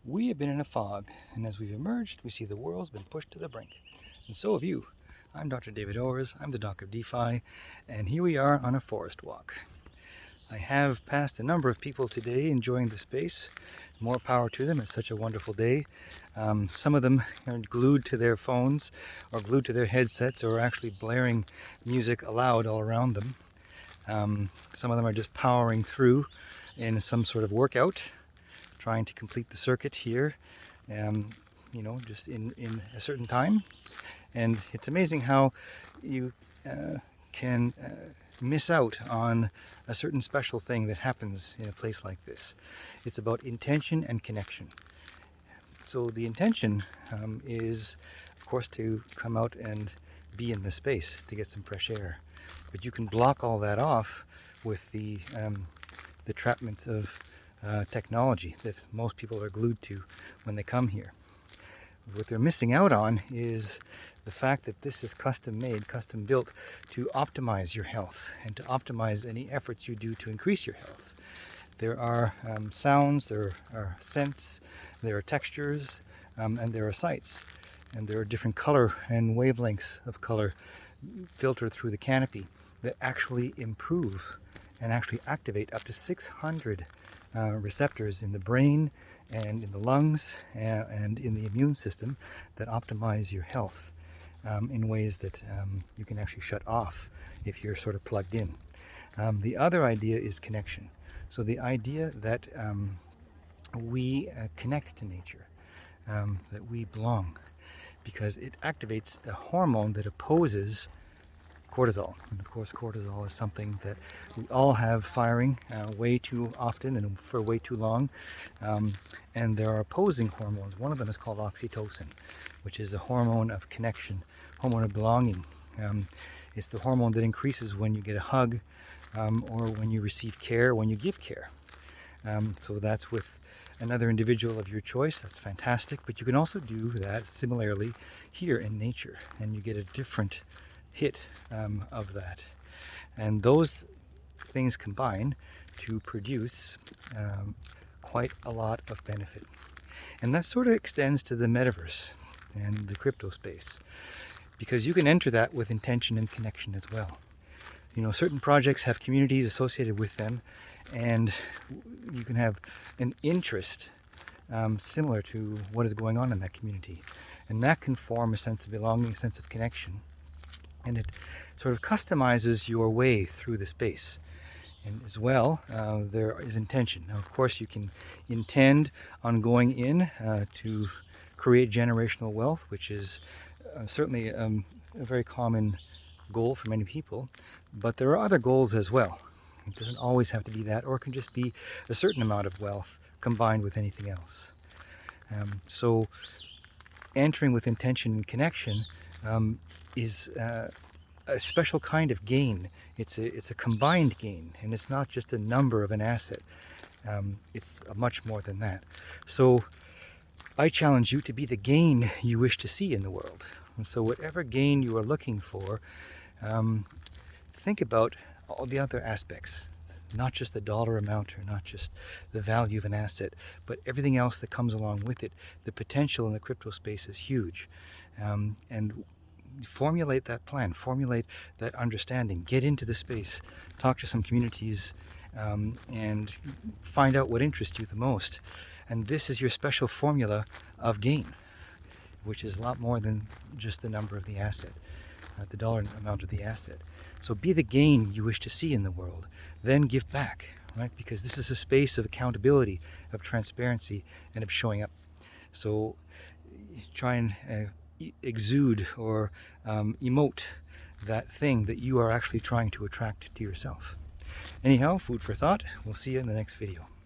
We have been in a fog, and as we've emerged, we see the world's been pushed to the brink. And so have you. I'm Dr. David Orrs, I'm the Doc of DeFi, and here we are on a forest walk. I have passed a number of people today enjoying the space. More power to them, it's such a wonderful day. Some of them are glued to their phones or glued to their headsets or actually blaring music aloud all around them. Some of them are just powering through in some sort of workout, trying to complete the circuit here, just in a certain time. And it's amazing how you can miss out on a certain special thing that happens in a place like this. It's about intention and connection. So the intention is, of course, to come out and be in the space to get some fresh air. But you can block all that off with the trapments of technology that most people are glued to when they come here. What they're missing out on is the fact that this is custom made, custom built to optimize your health and to optimize any efforts you do to increase your health. There are sounds, there are scents, there are textures, and there are sights. And there are different color and wavelengths of color filtered through the canopy that actually improve and actually activate up to 600 receptors in the brain and in the lungs and in the immune system that optimize your health in ways that you can actually shut off if you're sort of plugged in. The other idea is connection. So the idea that we connect to nature, that we belong, because it activates a hormone that opposes cortisol. And of course, cortisol is something that we all have firing way too often and for way too long. And there are opposing hormones. One of them is called oxytocin, which is the hormone of connection, hormone of belonging. It's the hormone that increases when you get a hug or when you receive care, when you give care. So that's with another individual of your choice. That's fantastic. But you can also do that similarly here in nature, and you get a different hit of that. And those things combine to produce quite a lot of benefit. And that sort of extends to the metaverse and the crypto space, because you can enter that with intention and connection as well. Certain projects have communities associated with them, and you can have an interest similar to what is going on in that community. And that can form a sense of belonging, a sense of connection. And it sort of customizes your way through the space. And as well, there is intention. Now, of course, you can intend on going in to create generational wealth, which is certainly a very common goal for many people. But there are other goals as well. It doesn't always have to be that, or it can just be a certain amount of wealth combined with anything else. So entering with intention and connection is a special kind of gain. It's a combined gain, and it's not just a number of an asset. It's much more than that. So I challenge you to be the gain you wish to see in the world. And so whatever gain you are looking for, think about all the other aspects, not just the dollar amount or not just the value of an asset, but everything else that comes along with it. The potential in the crypto space is huge. And formulate that plan, formulate that understanding, get into the space, talk to some communities, and find out what interests you the most. And this is your special formula of gain, which is a lot more than just the number of the asset, the dollar amount of the asset. So be the gain you wish to see in the world, then give back, right? Because this is a space of accountability, of transparency, and of showing up. So try and exude or emote that thing that you are actually trying to attract to yourself. Anyhow, food for thought. We'll see you in the next video.